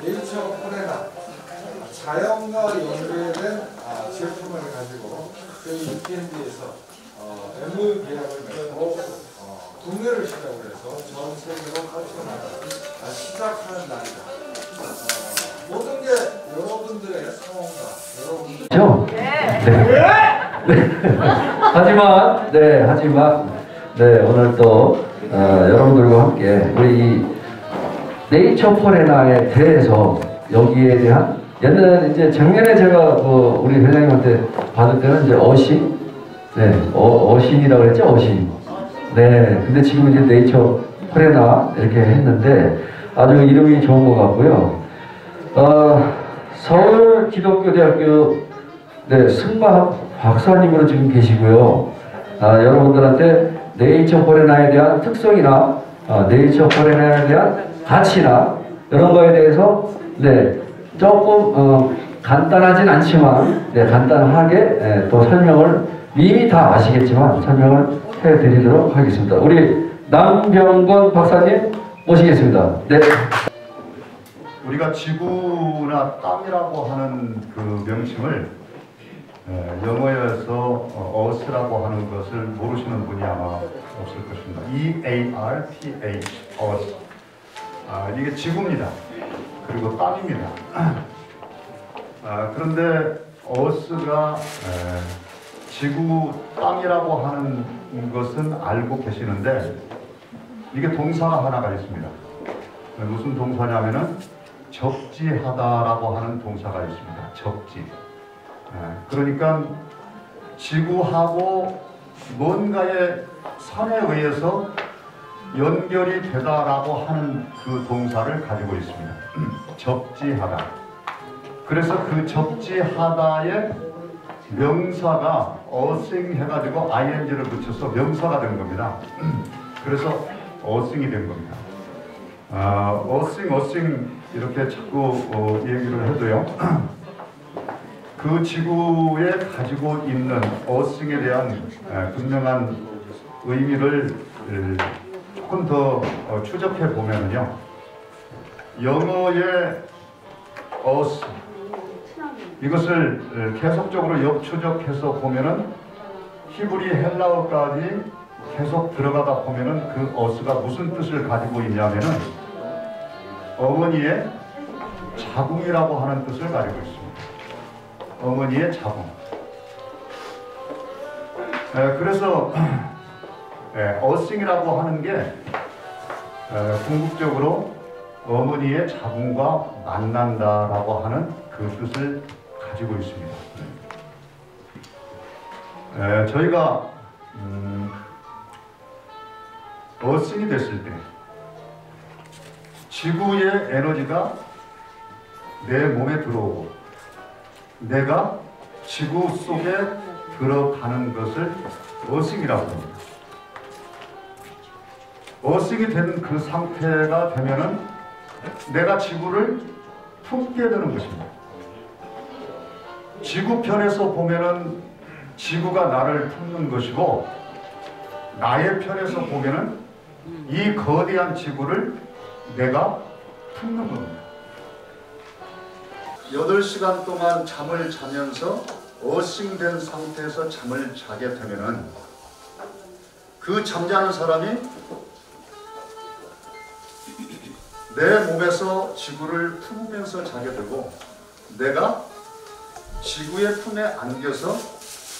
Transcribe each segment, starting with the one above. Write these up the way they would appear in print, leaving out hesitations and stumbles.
네이처 포레나 자연과 연계된 제품을 가지고 저희 유캔디에서 MOU 계약을 맺고 국내를 시작을 해서 전 세계로 펼쳐나가기 시작하는 날이다. 모든 게 여러분들의 성원과 여러분들. 하지만 오늘 또 여러분들과 함께 우리 이 네이처 포레나에 대해서 여기에 대한 옛날에 이제 작년에 제가 우리 회장님한테 받을 때는 이제 어신, 어신이라고 그랬죠, 어신. 근데 지금 이제 네이처 포레나 이렇게 했는데 아주 이름이 좋은 것 같고요. 서울 기독교대학교 승마 박사님으로 지금 계시고요. 여러분들한테 네이처 포레나에 대한 특성이나 네이처 포레나에 대한 가치나 이런 거에 대해서 조금 간단하진 않지만 간단하게 또 설명을 이미 다 아시겠지만 설명을 해드리도록 하겠습니다. 우리 남병건 박사님 모시겠습니다. 우리가 지구나 땅이라고 하는 그 명칭을 영어에서 Earth라고 하는 것을 모르시는 분이 아마 없을 것입니다. E-A-R-T-H, Earth. 이게 지구입니다. 그리고 땅입니다. 그런데 Earth가 지구, 땅이라고 하는 것은 알고 계시는데 이게 동사가 하나가 있습니다. 무슨 동사냐면은 접지하다라고 하는 동사가 있습니다. 접지. 그러니까 지구하고 뭔가의 선에 의해서 연결이 되다라고 하는 그 동사를 가지고 있습니다. 접지하다. 그래서 그 접지하다의 명사가 어싱 해가지고 ing를 붙여서 명사가 된 겁니다. 그래서 어싱이 된 겁니다. 어싱 이렇게 자꾸 얘기를 해도요. 그 지구에 가지고 있는 어싱에 대한 분명한 의미를 조금 더 추적해 보면요. 영어의 어스 이것을 계속적으로 역추적해서 보면은 히브리 헬라어까지 계속 들어가다 보면은 그 어스가 무슨 뜻을 가지고 있냐면은 어머니의 자궁이라고 하는 뜻을 가지고 있습니다. 어머니의 자궁. 그래서 어싱이라고 하는 게 궁극적으로 어머니의 자궁과 만난다라고 하는 그 뜻을 가지고 있습니다. 저희가 어싱이 됐을 때 지구의 에너지가 내 몸에 들어오고 내가 지구 속에 들어가는 것을 어싱이라고 합니다. 어싱이 된 그 상태가 되면은 내가 지구를 품게 되는 것입니다. 지구편에서 보면은 지구가 나를 품는 것이고 나의 편에서 보면은 이 거대한 지구를 내가 품는 겁니다. 8시간 동안 잠을 자면서 어싱된 상태에서 잠을 자게 되면은 그 잠자는 사람이 내 몸에서 지구를 품으면서 자게 되고 내가 지구의 품에 안겨서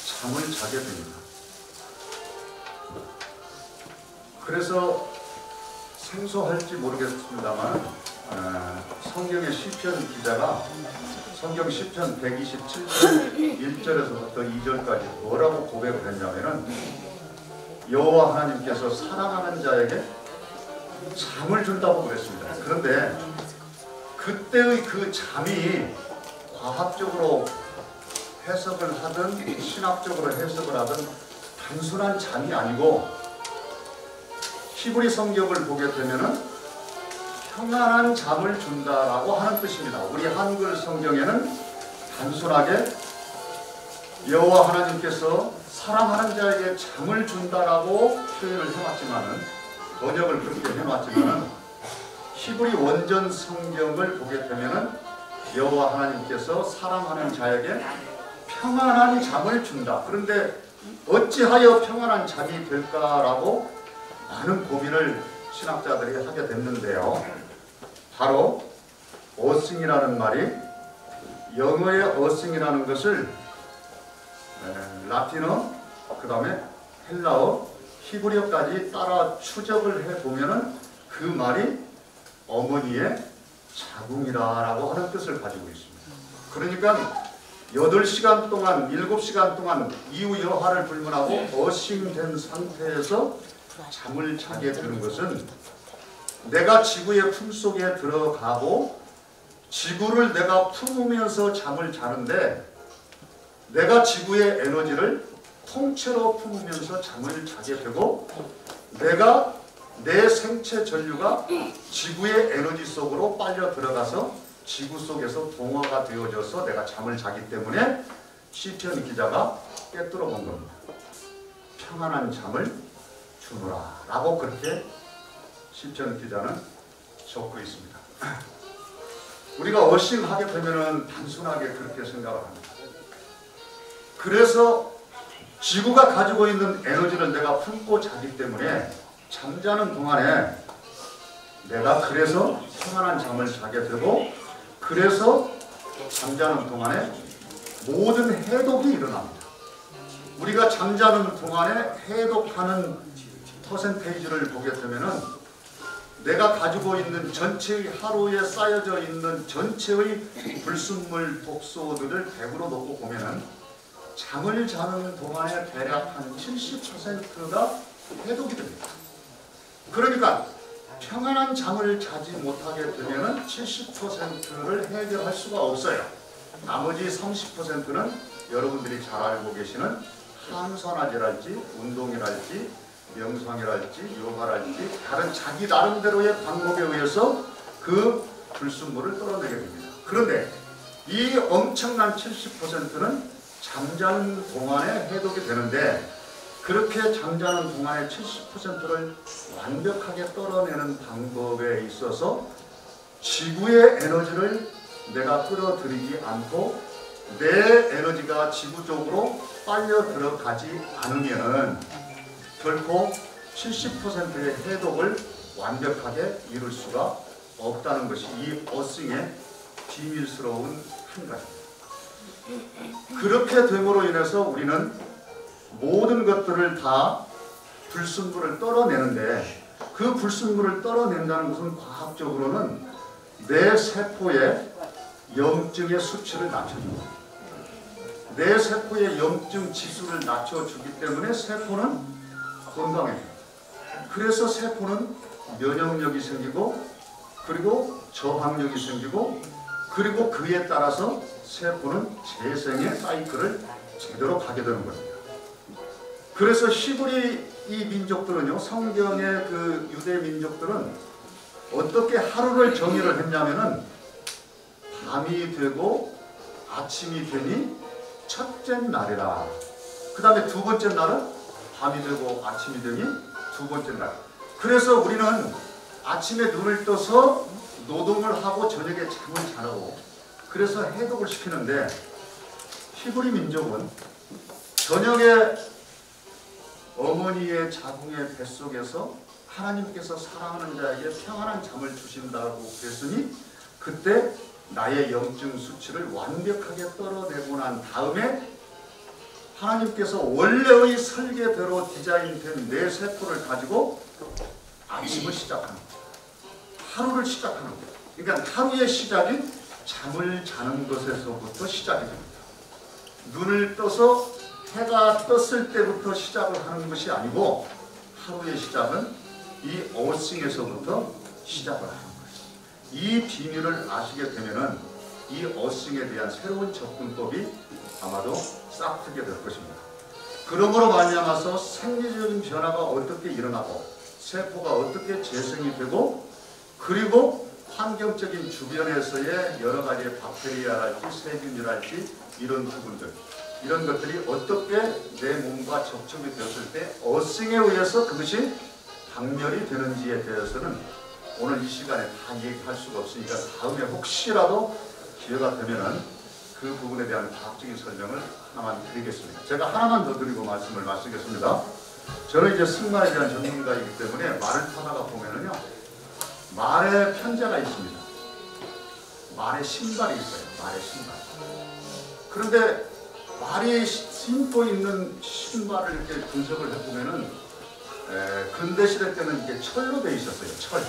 잠을 자게 됩니다. 그래서 생소할지 모르겠습니다만 성경의 시편 기자가 성경 시편 127편 1절에서부터 2절까지 뭐라고 고백을 했냐면은 여호와 하나님께서 사랑하는 자에게 잠을 준다고 그랬습니다. 그런데 그때의 그 잠이 과학적으로 해석을 하든 신학적으로 해석을 하든 단순한 잠이 아니고 히브리 성경을 보게 되면은 평안한 잠을 준다라고 하는 뜻입니다. 우리 한글 성경에는 단순하게 여호와 하나님께서 사랑하는 자에게 잠을 준다라고 표현을 해놨지만은 번역을 그렇게 해놨지만은 히브리 원전 성경을 보게 되면은 여호와 하나님께서 사랑하는 자에게 평안한 잠을 준다. 그런데 어찌하여 평안한 잠이 될까라고 많은 고민을 신학자들이 하게 됐는데요. 바로 어싱이라는 말이, 영어의 어싱이라는 것을 라틴어, 그 다음에 헬라어, 히브리어까지 따라 추적을 해보면은 그 말이 어머니의 자궁이라고 하는 뜻을 가지고 있습니다. 그러니까 8시간 동안, 7시간 동안 이후 여하를 불문하고 어싱된 상태에서 잠을 자게 되는 것은 내가 지구의 품속에 들어가고 지구를 내가 품으면서 잠을 자는데, 내가 지구의 에너지를 통째로 품으면서 잠을 자게 되고, 내가 내 생체 전류가 지구의 에너지 속으로 빨려 들어가서 지구 속에서 동화가 되어져서 내가 잠을 자기 때문에 시편 기자가 꿰뚫어 본 겁니다. 평안한 잠을 주노라 라고 그렇게 시편 기자는 적고 있습니다. 우리가 어싱하게 되면은 단순하게 그렇게 생각을 합니다. 그래서 지구가 가지고 있는 에너지를 내가 품고 자기 때문에 잠자는 동안에 내가 그래서 평안한 잠을 자게 되고, 그래서 잠자는 동안에 모든 해독이 일어납니다. 우리가 잠자는 동안에 해독하는 퍼센테이지를 보게 되면은 내가 가지고 있는 전체의 하루에 쌓여져 있는 전체의 불순물 독소들을 100으로 놓고 보면은 잠을 자는 동안에 대략 한 70%가 해독이 됩니다. 그러니까 평안한 잠을 자지 못하게 되면은 70%를 해결할 수가 없어요. 나머지 30%는 여러분들이 잘 알고 계시는 항산화제랄지 운동이랄지 명상이랄지 요가랄지 다른 자기 나름대로의 방법에 의해서 그 불순물을 떨어내게 됩니다. 그런데 이 엄청난 70%는 잠자는 동안에 해독이 되는데, 그렇게 잠자는 동안에 70%를 완벽하게 떨어내는 방법에 있어서 지구의 에너지를 내가 끌어들이지 않고 내 에너지가 지구 쪽으로 빨려 들어가지 않으면은 결코 70%의 해독을 완벽하게 이룰 수가 없다는 것이 이 어싱의 비밀스러운 한 가지입니다. 그렇게 됨으로 인해서 우리는 모든 것들을 다 불순물을 떨어내는데, 그 불순물을 떨어낸다는 것은 과학적으로는 내 세포의 염증의 수치를 낮춰줍니다. 내 세포의 염증 지수를 낮춰주기 때문에 세포는 건강해져요. 그래서 세포는 면역력이 생기고, 그리고 저항력이 생기고, 그리고 그에 따라서 세포는 재생의 사이클을 제대로 가게 되는 겁니다. 그래서 히브리 이 민족들은요, 성경의 그 유대 민족들은 어떻게 하루를 정의를 했냐면은 밤이 되고 아침이 되니 첫째 날이라. 그 다음에 두 번째 날은 밤이 되고 아침이 되니 두 번째 날. 그래서 우리는 아침에 눈을 떠서 노동을 하고 저녁에 잠을 자라고, 그래서 해독을 시키는데, 히브리 민족은 저녁에 어머니의 자궁의 뱃속에서 하나님께서 사랑하는 자에게 평안한 잠을 주신다고 그랬으니, 그때 나의 염증 수치를 완벽하게 떨어내고 난 다음에 하나님께서 원래의 설계대로 디자인된 내 세포를 가지고 아침을 시작하는 거예요. 하루를 시작하는 거예요. 그러니까 하루의 시작이 잠을 자는 것에서부터 시작이 됩니다. 눈을 떠서 해가 떴을 때부터 시작을 하는 것이 아니고, 하루의 시작은 이 어싱에서부터 시작을 하는 거예요. 이 비밀을 아시게 되면은 이 어싱에 대한 새로운 접근법이 아마도 싹트게 될 것입니다. 그러므로 말미암아서 생리적인 변화가 어떻게 일어나고, 세포가 어떻게 재생이 되고, 그리고 환경적인 주변에서의 여러 가지의 박테리아랄지 세균이랄지 이런 부분들, 이런 것들이 어떻게 내 몸과 접촉이 되었을 때 어싱에 의해서 그것이 박멸이 되는지에 대해서는 오늘 이 시간에 다 얘기할 수가 없으니까 다음에 혹시라도 기회가 되면은 그 부분에 대한 과학적인 설명을 하나만 드리겠습니다. 제가 하나만 더 드리고 말씀을 마치겠습니다. 저는 이제 승마에 대한 전문가이기 때문에 말을 타다가 보면은요, 말에 편자가 있습니다. 말에 신발이 있어요. 말에 신발. 그런데 말이 신고 있는 신발을 이렇게 분석을 해보면은 근대 시대 때는 이게 철로 되어 있었어요. 철.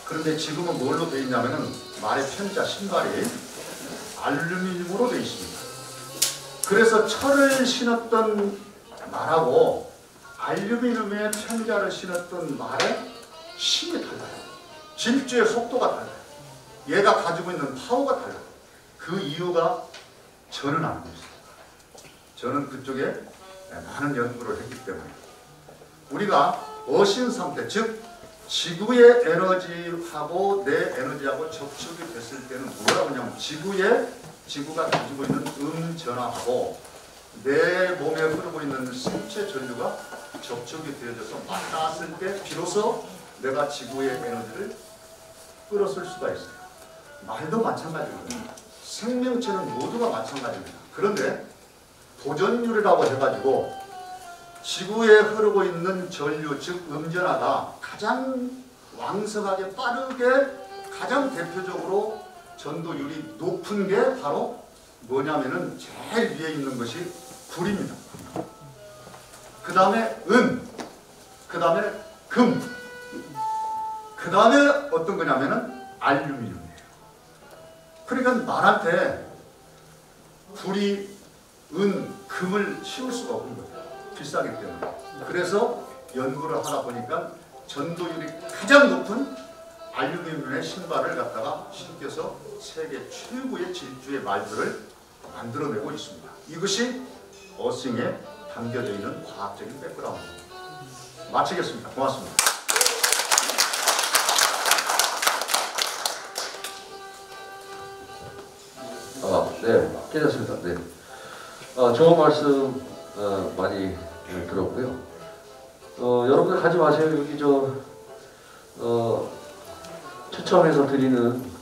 그런데 지금은 뭘로 되어 있냐면은 말의 편자 신발이 알루미늄으로 되어 있습니다. 그래서 철을 신었던 말하고 알루미늄의 편자를 신었던 말의 힘이 달라요. 질주의 속도가 달라요. 얘가 가지고 있는 파워가 달라요. 그 이유가 저는 알고 있어요. 저는 그쪽에 많은 연구를 했기 때문에 우리가 어신 상태, 즉 지구의 에너지하고 내 에너지하고 접촉이 됐을 때는 뭐라고 하냐면 지구가 가지고 있는 전하하고 내 몸에 흐르고 있는 생체 전류가 접촉이 되어져서 만났을 때 비로소 내가 지구의 에너지를 끌어쓸 수가 있어요. 말도 마찬가지입니다. 생명체는 모두가 마찬가지입니다. 그런데 보존율이라고 해가지고 지구에 흐르고 있는 전류, 즉 음전하가 가장 왕성하게 빠르게 가장 대표적으로 전도율이 높은 게 바로 뭐냐면은 제일 위에 있는 것이 불입니다. 그 다음에 은, 그 다음에 금, 그 다음에 어떤 거냐면은 알루미늄이에요. 그러니까 말한테 불이 은, 금을 씌울 수가 없는 거예요. 비싸기 때문에. 그래서 연구를 하다 보니까 전도율이 가장 높은 알루미늄의 신발을 갖다가 신겨서 세계 최고의 질주의 말들을 만들어내고 있습니다. 이것이 어싱에 담겨져 있는 과학적인 백그라운드입니다. 마치겠습니다. 고맙습니다. 네, 괜찮습니다. 네. 좋은 말씀 많이 들었고요. 여러분들 가지 마세요. 여기 추첨해서 드리는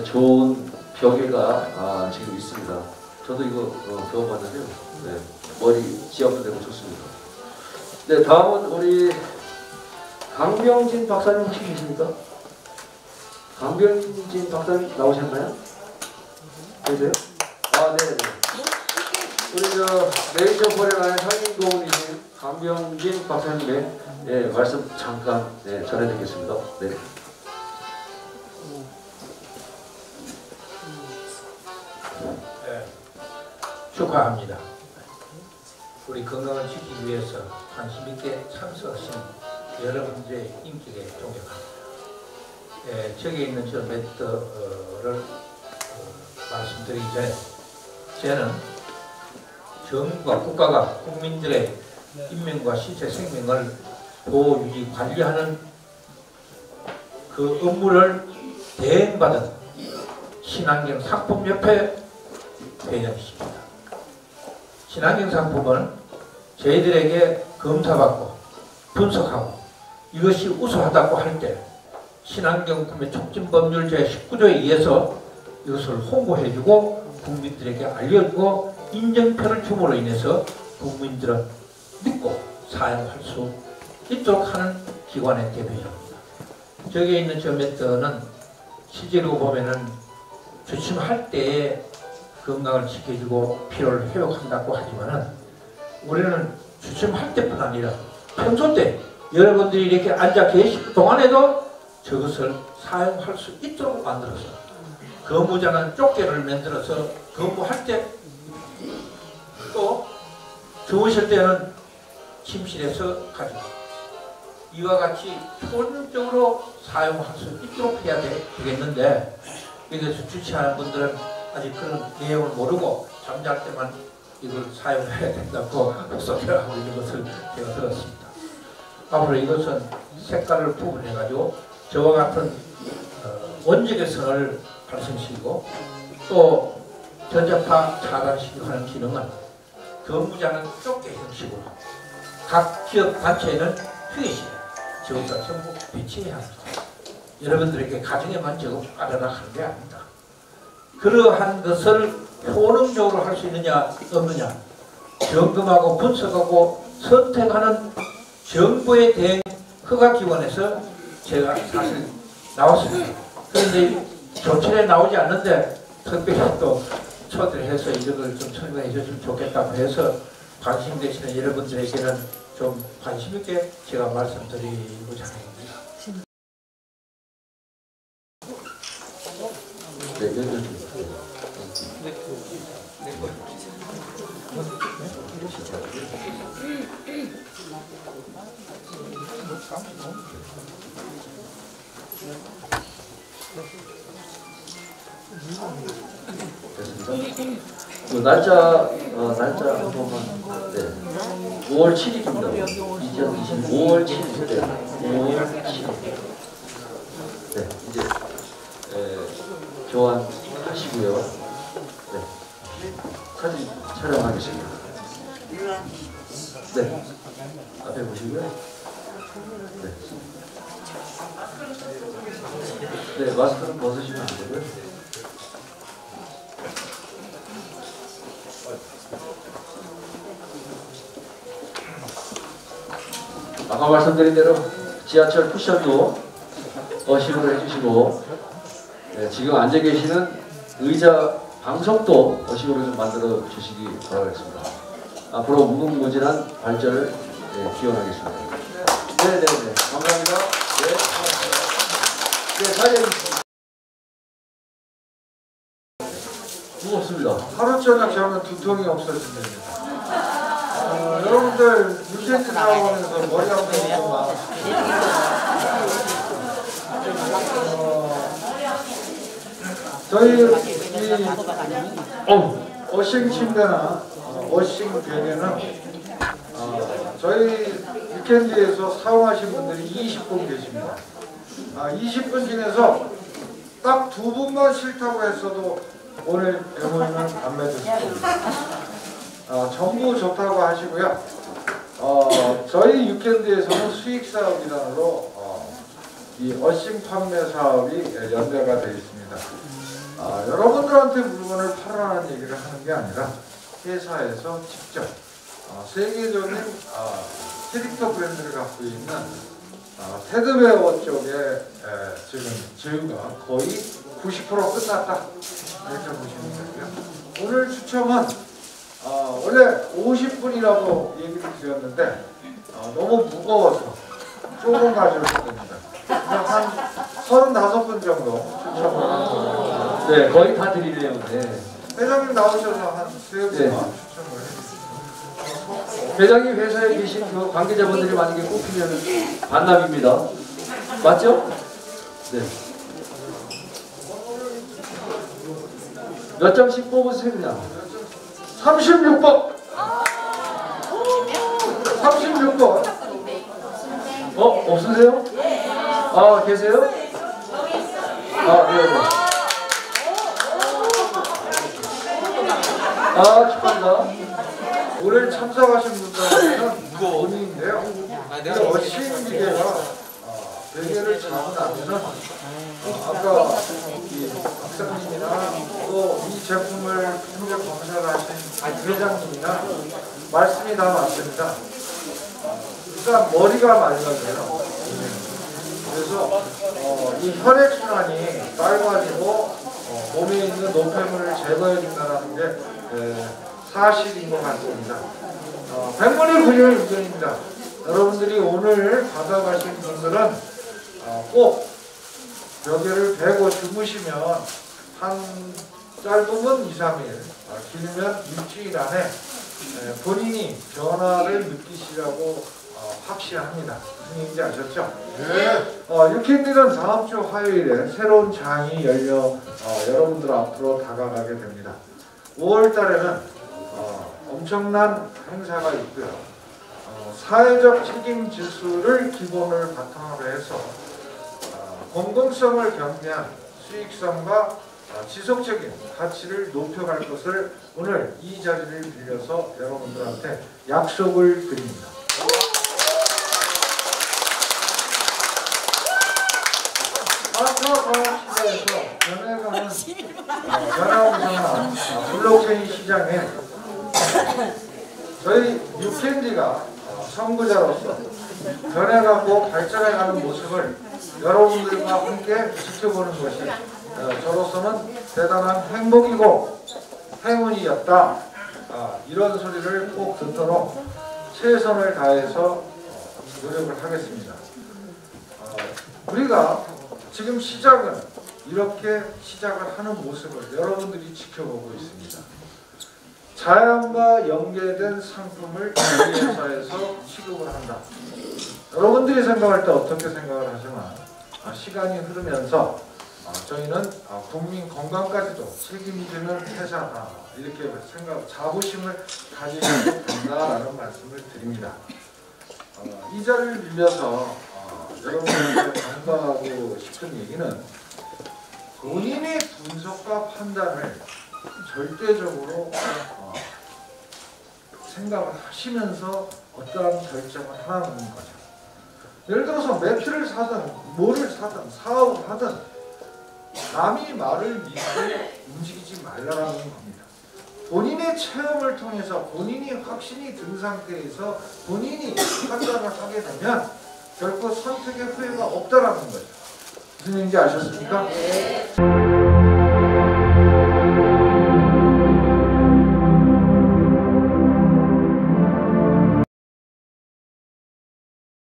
좋은 벽에가 지금 있습니다. 저도 이거 배워봤는데요. 네, 머리 지압도 되고 좋습니다. 네, 다음은 우리 강병진 박사님 혹시 계십니까? 강병진 박사님 나오셨나요? 계세요? 네. 우리 네이처 포레나의 상임고문이신 강병진 박사님의 말씀 잠깐 전해드리겠습니다. 네. 축하합니다. 우리 건강을 지키기 위해서 관심 있게 참석하신 여러분들의 인격에 존경합니다. 저기 있는 저 매트를 말씀드리기 전에 저는 정부가 국가가 국민들의 인명과 신체 생명을 보호, 유지, 관리하는 그 업무를 대행받은 친환경 상품협회 회장이십니다. 친환경 상품은 저희들에게 검사받고 분석하고 이것이 우수하다고 할 때 친환경 구매 촉진 법률 제19조에 의해서 이것을 홍보해주고 국민들에게 알려주고 인정표를 줌으로 인해서 국민들은 믿고 사용할 수 있도록 하는 기관의 대표입니다. 저기에 있는 저 매트는 실제로 보면은 주침할 때에 건강을 지켜주고 피로를 회복한다고 하지만은 우리는 주침할 때뿐 아니라 평소 때 여러분들이 이렇게 앉아 계실 동안에도 저것을 사용할 수 있도록 만들어서 근무자는 쫓개를 만들어서 근무할 때 또 주무실 때는 침실에서 가지고 이와 같이 효율적으로 사용할 수 있도록 해야 되겠는데 여기서 주치하는 분들은 아직 그런 내용을 모르고 잠잘 때만 이걸 사용해야 된다고 소개를 하고 있는 것을 제가 들었습니다. 앞으로 이것은 색깔을 구분해가지고 저와 같은 원적의 선을 발생시키고 또 전자파 차단시키고 하는 기능은 근무자는 쫓개 형식으로 각 기업 단체에는 휴게실, 저기서 전부 배치해야 합니다. 여러분들에게 가정에만 저거 깔아라 하는 게 아닙니다. 그러한 것을 효능적으로 할 수 있느냐 없느냐 점검하고 분석하고 선택하는 정부의 대행 허가기관에서 제가 사실 나왔습니다. 그런데 조철에 나오지 않는데 특별히 또 초대를 해서 이런 걸 좀 설명해 주시면 좋겠다고 해서 관심 되시는 여러분들에게는 좀 관심 있게 제가 말씀드리고자 합니다. 그 날짜 한 번만. 네. 5월 7일입니다. 2020 5월 7일. 네. 5월 7일. 네. 이제 교환하시고요. 네. 사진 촬영하겠습니다. 네. 앞에 보시고요. 네. 네, 마스크는 벗으시면 안 되고요. 아까 말씀드린 대로 지하철 쿠션도 어시를 해주시고, 네, 지금 앉아 계시는 의자 방석도 어시로 좀 만들어 주시기 바라겠습니다. 앞으로 무궁무진한 발전을 기원하겠습니다. 네네네. 감사합니다. 네, 고맙습니다. 네, 사진. 무겁습니다. 하루 저녁 자면 두통이 없어진답니다. 여러분들 유세트 사원에서 머리 아픈 거 많으시죠? 저희 이 어싱 침대나 어싱 베개는 저희 위켄드에서 사용하신 분들이 20분 계십니다. 20분 중에서 딱 2분만 싫다고 했어도 오늘 MOU는 안 맺으실 겁니다. 전부 좋다고 하시고요. 저희 유켄드에서는 수익 사업이란으로 이 어싱 판매 사업이 연대가 되어 있습니다. 여러분들한테 물건을 팔아라는 얘기를 하는 게 아니라 회사에서 직접 세계적인 캐릭터 브랜드를 갖고 있는 테드웨어 쪽에 지금 제휴가 거의 90% 끝났다 이렇게 보시면 되고요. 오늘 추첨은 원래 50분이라고 얘기를 드렸는데 너무 무거워서 조금 가져오셔야 됩니다. 한 35분 정도 추첨을. 네, 거의 다 드리네요. 네. 회장님 나오셔서 한 3분만 네. 추첨을 해주세요. 회장님 회사에 계신 그 관계자분들이 만약에 뽑히면 반납입니다. 맞죠? 네. 몇 장씩 뽑으세요 그냥. 36번. 36번. 없으세요? 계세요? 네네. 축하합니다. 오늘 참석하신 분들은 본인인데요. 어싱 기계가 베개를 잡고 나면은 아까 이 박사님이나 또 이 제품을 품질 검사를 하신 회장님이나 말씀이 다 맞습니다. 일단 머리가 맑아져요. 그래서 이 혈액순환이 빨라지고 몸에 있는 노폐물을 제거해준다는 게 사실인 것 같습니다. 백문이 불여의 의견입니다. 여러분들이 오늘 받아가신 분들은 꼭 벽에를 베고 주무시면 한 짧으면 2, 3일, 길면 일주일 안에 본인이 변화를 느끼시라고 확신합니다. 무슨 얘기인지 아셨죠? 네. 유캔디는 다음 주 화요일에 새로운 장이 열려 여러분들 앞으로 다가가게 됩니다. 5월 달에는 엄청난 행사가 있고요. 사회적 책임 지수를 기본을 바탕으로 해서 공공성을 겸비한 수익성과 지속적인 가치를 높여갈 것을 오늘 이 자리를 빌려서 여러분들한테 약속을 드립니다. 아까 시대에서 변해가는 변화무쌍한 블록체인 시장에 저희 뉴캔디가 선구자로서 변해가고 발전해가는 모습을 여러분들과 함께 지켜보는 것이 저로서는 대단한 행복이고 행운이었다. 이런 소리를 꼭 듣도록 최선을 다해서 노력을 하겠습니다. 우리가 지금 시작은 이렇게 시작을 하는 모습을 여러분들이 지켜보고 있습니다. 자연과 연계된 상품을 우리 회사에서 취급을 한다. 여러분들이 생각할 때 어떻게 생각을 하지만 시간이 흐르면서 저희는 국민 건강까지도 책임이 되는 회사다. 이렇게 자부심을 가지고 된다라는 말씀을 드립니다. 이 자리를 빌려서 여러분들께 전달하고 싶은 얘기는 본인의 분석과 판단을 절대적으로 생각을 하시면서 어떠한 결정을 하는 거죠. 예를 들어서 매출을 사든 뭐를 사든 사업을 하든 남이 말을 믿고 움직이지 말라라는 겁니다. 본인의 체험을 통해서 본인이 확신이 든 상태에서 본인이 판단을 하게 되면 결코 선택의 후회가 없다라는 거죠. 무슨 얘기인지 아셨습니까?